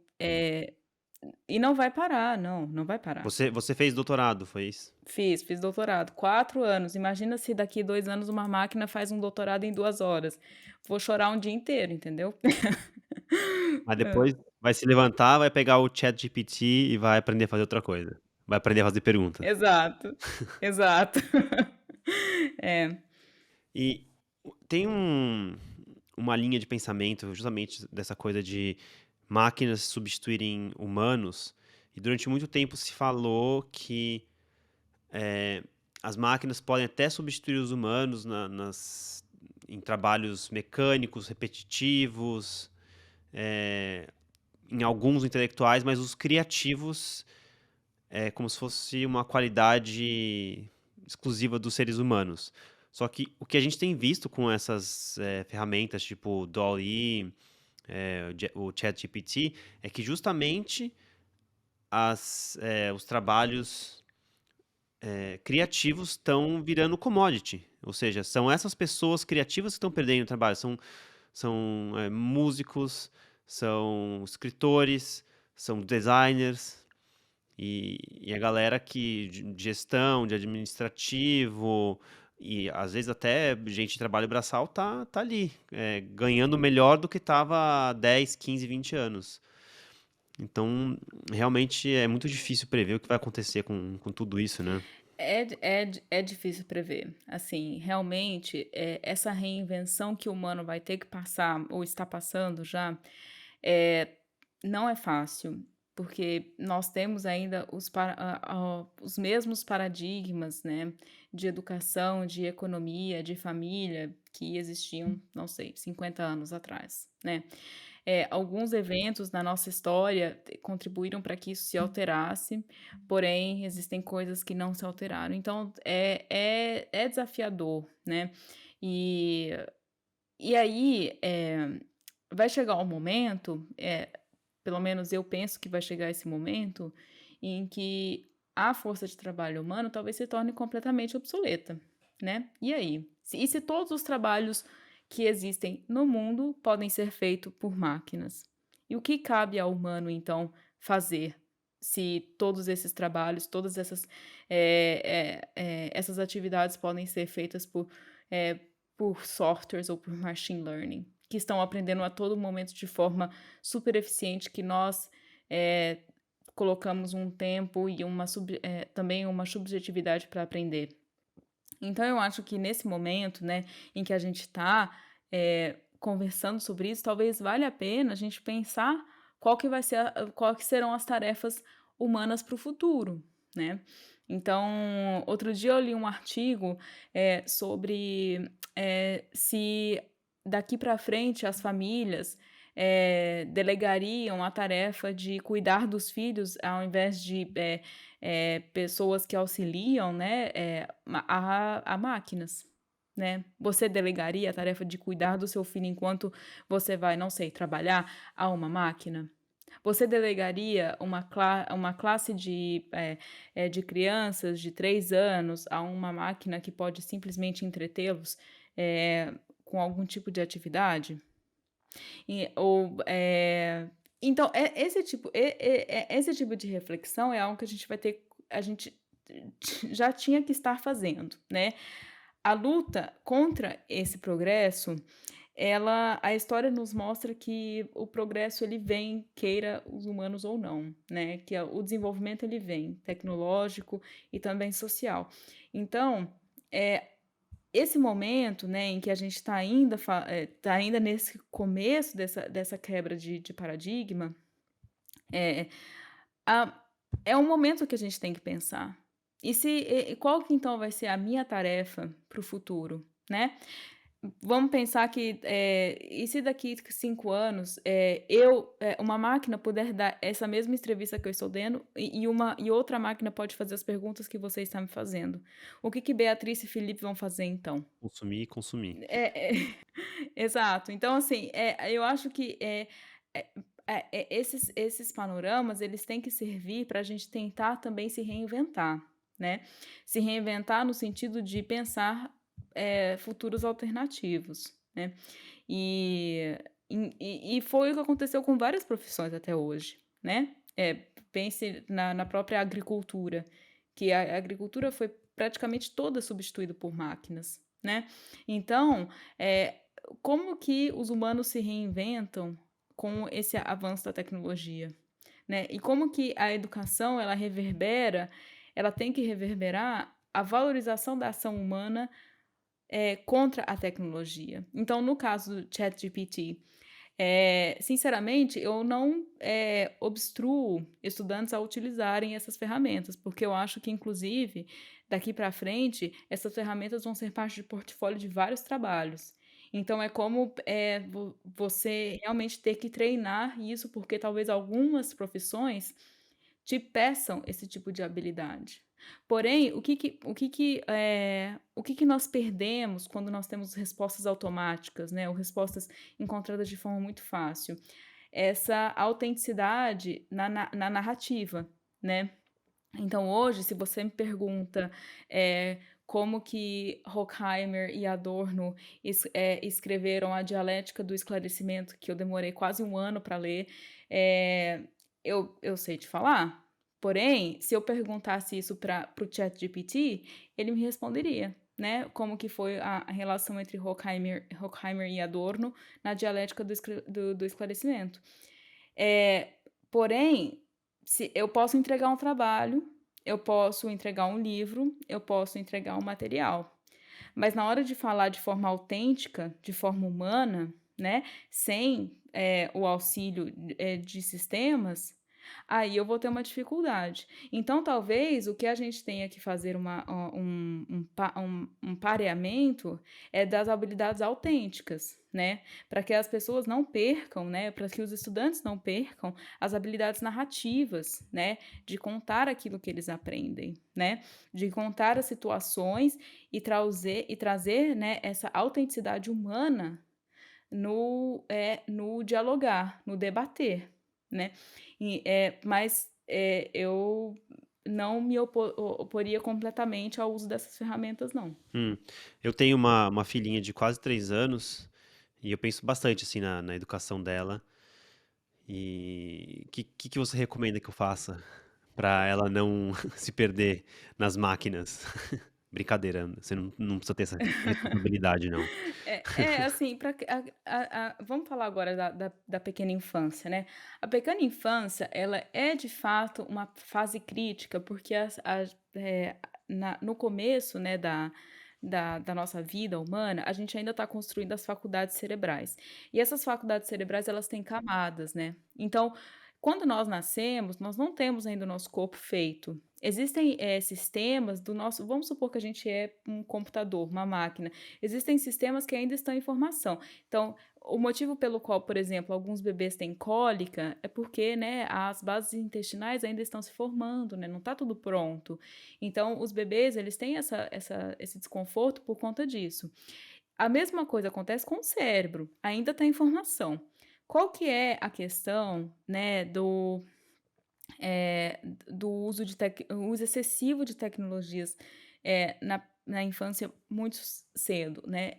e não vai parar, não vai parar. Você fez doutorado, foi isso? Fiz doutorado, 4 anos. Imagina se daqui 2 anos uma máquina faz um doutorado em 2 horas. Vou chorar um dia inteiro, entendeu? Mas depois vai se levantar, vai pegar o ChatGPT e vai aprender a fazer outra coisa. Vai aprender a fazer perguntas. Exato, exato. E tem uma linha de pensamento justamente dessa coisa de máquinas substituírem humanos. E durante muito tempo se falou que as máquinas podem até substituir os humanos em trabalhos mecânicos, repetitivos, em alguns intelectuais, mas os criativos é como se fosse uma qualidade exclusiva dos seres humanos. Só que o que a gente tem visto com essas ferramentas tipo o DALL-E, o ChatGPT, é que justamente os trabalhos criativos estão virando commodity. Ou seja, são essas pessoas criativas que estão perdendo o trabalho. São músicos, são escritores, são designers. E a galera de gestão, de administrativo, e às vezes até gente de trabalho braçal tá ali, ganhando melhor do que estava há 10, 15, 20 anos. Então, realmente é muito difícil prever o que vai acontecer com tudo isso, né? É difícil prever. Assim, realmente, essa reinvenção que o humano vai ter que passar, ou está passando já, eh, não é fácil, porque nós temos ainda os mesmos paradigmas, né, de educação, de economia, de família, que existiam, não sei, 50 anos atrás, né. Alguns eventos na nossa história contribuíram para que isso se alterasse, porém existem coisas que não se alteraram. Então é desafiador, né. E e aí, vai chegar um momento, pelo menos eu penso que vai chegar esse momento, em que a força de trabalho humano talvez se torne completamente obsoleta, né. E aí? Se todos os trabalhos que existem no mundo podem ser feitos por máquinas, e o que cabe ao humano então fazer, se todos esses trabalhos, todas essas atividades podem ser feitas eh, por softwares ou por machine learning, que estão aprendendo a todo momento de forma super eficiente, que nós, eh, colocamos um tempo e também uma subjetividade para aprender. Então eu acho que nesse momento, né, em que a gente está, conversando sobre isso, talvez valha a pena a gente pensar qual que serão as tarefas humanas para o futuro, né. Então, outro dia eu li um artigo, sobre, se daqui para frente as famílias, delegariam a tarefa de cuidar dos filhos ao invés de, pessoas que auxiliam, né, a máquinas, né. Você delegaria a tarefa de cuidar do seu filho enquanto você vai, não sei, trabalhar, a uma máquina? Você delegaria uma classe de crianças de 3 anos a uma máquina que pode simplesmente entretê-los, com algum tipo de atividade? Então, esse tipo de reflexão é algo que a gente já tinha que estar fazendo, né. A luta contra esse progresso, a história nos mostra que o progresso ele vem, queira os humanos ou não, né, que o desenvolvimento ele vem, tecnológico e também social. Então, eh esse momento, né, em que a gente está ainda nesse começo dessa quebra de paradigma, eh, a é um momento que a gente tem que pensar. E qual que então vai ser a minha tarefa para o futuro, né? Vamos pensar que, e se daqui 5 anos, uma máquina puder dar essa mesma entrevista que eu estou dando e outra máquina pode fazer as perguntas que você está me fazendo. O que que Beatriz e Felipe vão fazer então? Consumir e consumir. Exato. Então, assim, eu acho que, eh esses panoramas, eles têm que servir para a gente tentar também se reinventar, né. Se reinventar no sentido de pensar, futuros alternativos, né. E e foi o que aconteceu com várias profissões até hoje, né. Pense na própria agricultura, que a agricultura foi praticamente toda substituída por máquinas, né. Então, como que os humanos se reinventam com esse avanço da tecnologia, né? E como que a educação ela tem que reverberar a valorização da ação humana, contra a tecnologia. Então, no caso do ChatGPT, sinceramente, eu não, obstruo estudantes a utilizarem essas ferramentas, porque eu acho que, inclusive, daqui para frente, essas ferramentas vão ser parte de portfólio de vários trabalhos. Então é como, você realmente ter que treinar isso, porque talvez algumas profissões te peçam esse tipo de habilidade. Porém, o que que nós perdemos quando nós temos respostas automáticas, né, ou respostas encontradas de forma muito fácil? Essa autenticidade na narrativa, né. Então hoje, se você me pergunta, como que Horkheimer e Adorno escreveram a Dialética do Esclarecimento, que eu demorei quase um ano para ler, eu sei te falar. Porém, se eu perguntasse isso para o ChatGPT, ele me responderia, né, como que foi a relação entre Horkheimer e Adorno na Dialética do Esclarecimento. Porém, se eu posso entregar um trabalho, eu posso entregar um livro, eu posso entregar um material. Mas na hora de falar de forma autêntica, de forma humana, né, sem, o auxílio, de sistemas, aí eu vou ter uma dificuldade. Então talvez o que a gente tenha que fazer um pareamento, das habilidades autênticas, né, para que as pessoas não percam, né, para que os estudantes não percam as habilidades narrativas, né, de contar aquilo que eles aprendem, né, de contar as situações e trazer, né, essa autenticidade humana no dialogar, no debater, né. Mas, eu não me oporia completamente ao uso dessas ferramentas não. Hum. Eu tenho uma filhinha de quase 3 anos, e eu penso bastante, assim, na educação dela. E que você recomenda que eu faça para ela não se perder nas máquinas? Brincadeira, você não precisa ter essa responsabilidade não. Assim, pra que vamos falar agora da pequena infância, né. A pequena infância, ela é de fato uma fase crítica, porque no começo, né, da nossa vida humana, a gente ainda está construindo as faculdades cerebrais. E essas faculdades cerebrais, elas têm camadas, né. Então, quando nós nascemos, nós não temos ainda o nosso corpo feito. Existem, sistemas do nosso vamos supor que a gente é um computador, uma máquina. Existem sistemas que ainda estão em formação. Então, o motivo pelo qual, por exemplo, alguns bebês têm cólica é porque, né, as bases intestinais ainda estão se formando, né, não está tudo pronto. Então, os bebês, eles têm esse desconforto por conta disso. A mesma coisa acontece com o cérebro, ainda está em formação. Qual que é a questão, né, do uso excessivo de tecnologias, na infância muito cedo, né,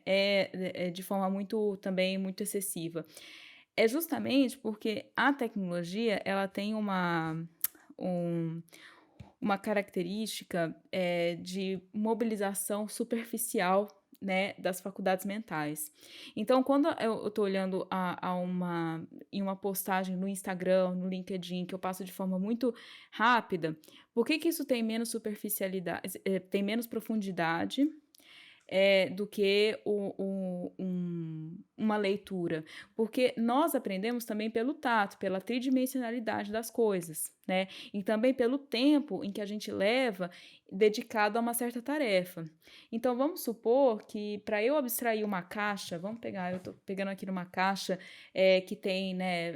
de forma muito também muito excessiva. É justamente porque a tecnologia ela tem um uma característica, de mobilização superficial, né, das faculdades mentais. Então, quando eu estou olhando em uma postagem no Instagram, no LinkedIn, que eu passo de forma muito rápida, por que que isso tem menos superficialidade, tem menos profundidade, do que uma leitura. Porque nós aprendemos também pelo tato, pela tridimensionalidade das coisas, né, e também pelo tempo em que a gente leva dedicado a uma certa tarefa. Então vamos supor que para eu abstrair uma caixa, eu estou pegando aqui numa caixa, que tem, né,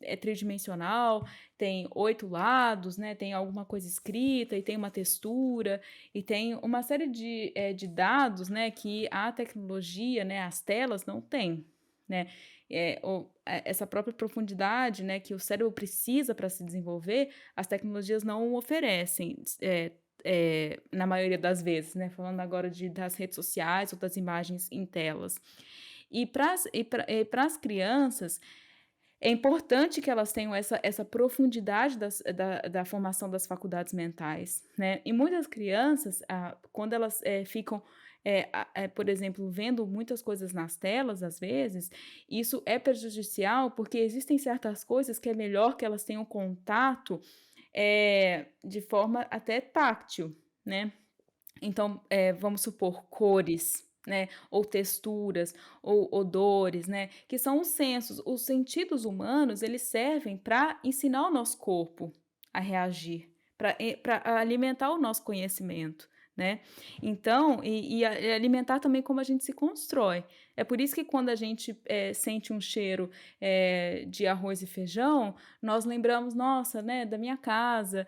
é tridimensional, tem 8 lados, né, tem alguma coisa escrita e tem uma textura, e tem uma série de dados, né, que a tecnologia, né, as telas não têm, né. Essa própria profundidade, né, que o cérebro precisa para se desenvolver, as tecnologias não oferecem, na maioria das vezes, né, falando agora das redes sociais ou das imagens em telas. E para as crianças, é importante que elas tenham essa profundidade da formação das faculdades mentais, né. E muitas crianças, quando elas, ficam, por exemplo, vendo muitas coisas nas telas, às vezes, isso é prejudicial, porque existem certas coisas que é melhor que elas tenham contato, de forma até táctil, né. Então, vamos supor, cores, né, ou texturas, ou odores, né, que são os sensos. Os sentidos humanos, eles servem para ensinar o nosso corpo a reagir, para alimentar o nosso conhecimento, né. Então e alimentar também como a gente se constrói. É por isso que quando a gente, sente um cheiro, de arroz e feijão, nós lembramos: "Nossa, né, da minha casa,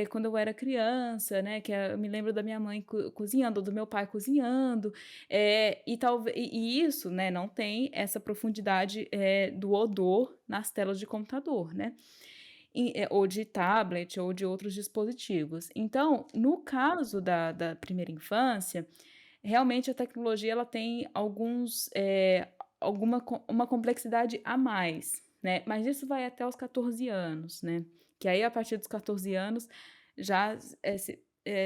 quando eu era criança, né, eu me lembro da minha mãe cozinhando, ou do meu pai cozinhando, e isso, né, não tem essa profundidade, do odor nas telas de computador, né, ou de tablet ou de outros dispositivos. Então, no caso da primeira infância, realmente a tecnologia ela tem uma complexidade a mais, né, mas isso vai até os 14 anos, né, que aí a partir dos 14 anos já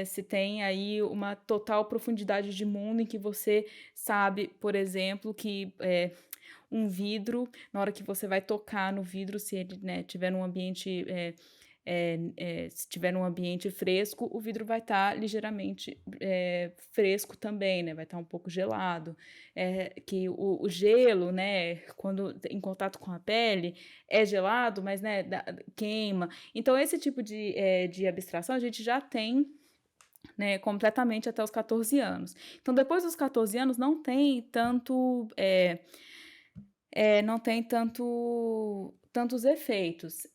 se tem aí uma total profundidade de mundo em que você sabe, por exemplo, que, um vidro, na hora que você vai tocar no vidro, se ele, né, tiver num ambiente, se tiver num ambiente fresco, o vidro vai estar ligeiramente, fresco também, né, vai estar um pouco gelado. Que o gelo, né, quando em contato com a pele, é gelado, mas, né, queima. Então esse tipo de abstração a gente já tem, né, completamente até os 14 anos. Então depois dos 14 anos não tem tanto, não tem tantos efeitos.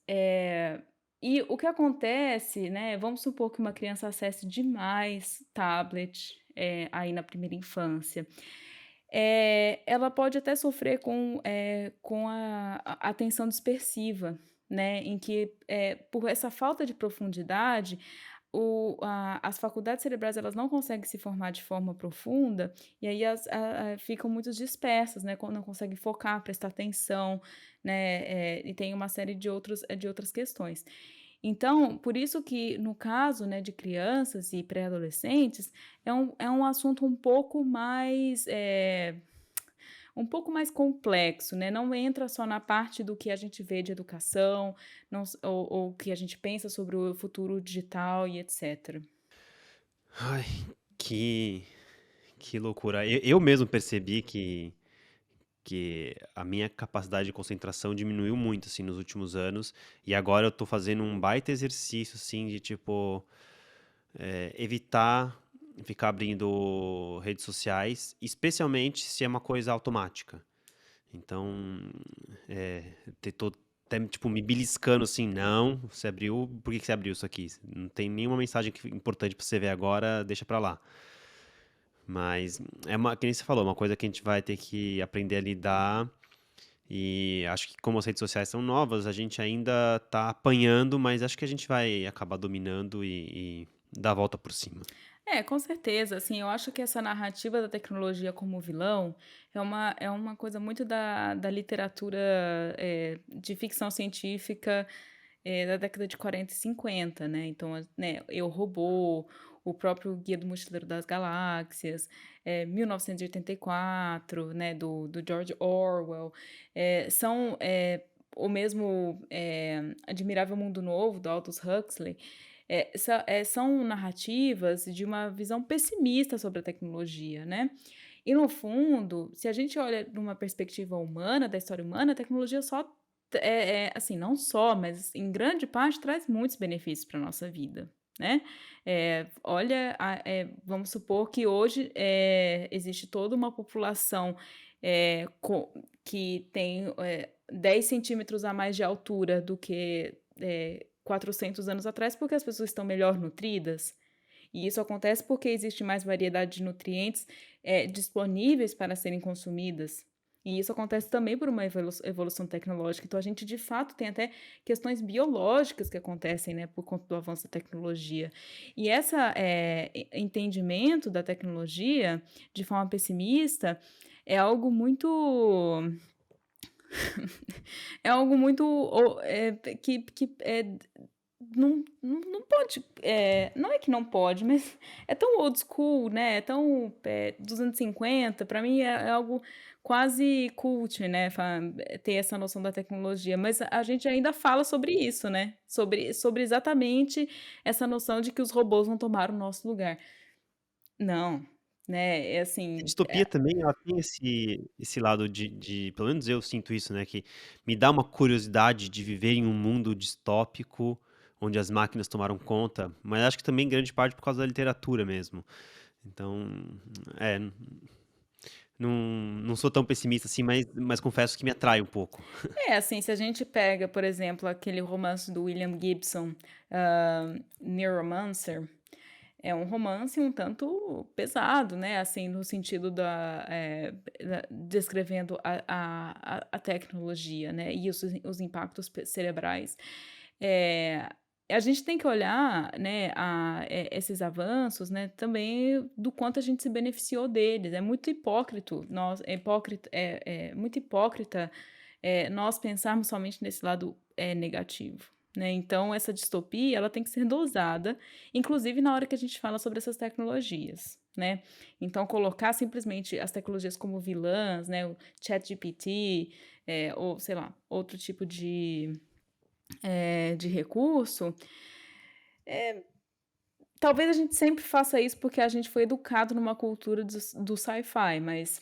E o que acontece, né, vamos supor que uma criança acesse demais tablet, aí na primeira infância, ela pode até sofrer com a atenção dispersiva, né, em que, por essa falta de profundidade, as faculdades cerebrais elas não conseguem se formar de forma profunda, e aí ficam muito dispersas, né, não conseguem focar, prestar atenção, né, e tem uma série de outras questões. Então, por isso que no caso, né, de crianças e pré-adolescentes, é um assunto um pouco mais complexo, né, não entra só na parte do que a gente vê de educação, não s ou que a gente pensa sobre o futuro digital e etcétera. Ai, que que loucura. Eu mesmo percebi que a minha capacidade de concentração diminuiu muito, assim, nos últimos anos, e agora eu tô fazendo um baita exercício, assim, de tipo, evitar ficar abrindo redes sociais, especialmente se é uma coisa automática. Então, tô até, tipo, me beliscando assim, não, você abriu, por que que você abriu isso aqui? Não tem nenhuma mensagem importante pra você ver agora, deixa pra lá. Mas que nem você falou, uma coisa que a gente vai ter que aprender a lidar. E acho que como as redes sociais são novas, a gente ainda tá apanhando, mas acho que a gente vai acabar dominando e dar a volta por cima. Com certeza, assim, eu acho que essa narrativa da tecnologia como vilão é uma coisa muito da literatura, de ficção científica, da década de 40 e 50, né, então, né, Eu, Robô, o próprio Guia do Mochileiro das Galáxias, 1984, né, do George Orwell, são, o mesmo, Admirável Mundo Novo, do Aldous Huxley, são narrativas de uma visão pessimista sobre a tecnologia, né. E no fundo, se a gente olha numa perspectiva humana, da história humana, a tecnologia só assim, não só, mas em grande parte traz muitos benefícios para a nossa vida, né. Olha, vamos supor que hoje, existe toda uma população, que tem, 10 centímetros a mais de altura do que, 400 anos atrás, porque as pessoas estão melhor nutridas. E isso acontece porque existe mais variedade de nutrientes, disponíveis para serem consumidas. E isso acontece também por uma evolução tecnológica. Então a gente, de fato, tem até questões biológicas que acontecem, né, por conta do avanço da tecnologia. E essa, entendimento da tecnologia de forma pessimista é algo muito é algo muito não pode, não é que não pode, mas é tão old school, né, é tão, dos anos 50, para mim é algo quase cult, né, ter essa noção da tecnologia, mas a gente ainda fala sobre isso, né, sobre exatamente essa noção de que os robôs vão tomar o nosso lugar. Não, né, é A assim, distopia também, ela tem esse lado de pelo menos eu sinto isso, né, que me dá uma curiosidade de viver em um mundo distópico, onde as máquinas tomaram conta, mas acho que também grande parte por causa da literatura mesmo. Então, é, não sou tão pessimista assim, mas confesso que me atrai um pouco. assim, se a gente pega, por exemplo, aquele romance do William Gibson, Neuromancer, é um romance um tanto pesado, né, assim, no sentido descrevendo a tecnologia, né, e os impactos cerebrais. Eh, a gente tem que olhar, né, esses avanços, né, também do quanto a gente se beneficiou deles. É muito muito hipócrita, nós pensarmos somente nesse lado, negativo, né. Então essa distopia, ela tem que ser dosada, inclusive na hora que a gente fala sobre essas tecnologias, né. Então colocar simplesmente as tecnologias como vilãs, né, o ChatGPT, ou sei lá, outro tipo de recurso, eh, talvez a gente sempre faça isso porque a gente foi educado numa cultura do sci-fi, mas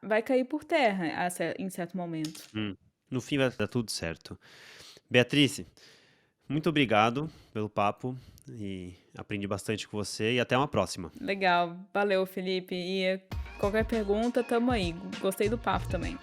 vai cair por terra em certo momento. Hum. No fim vai dar tudo certo. Beatriz, muito obrigado pelo papo e aprendi bastante com você e até uma próxima. Legal, valeu Felipe, e qualquer pergunta, tamo aí. Gostei do papo também.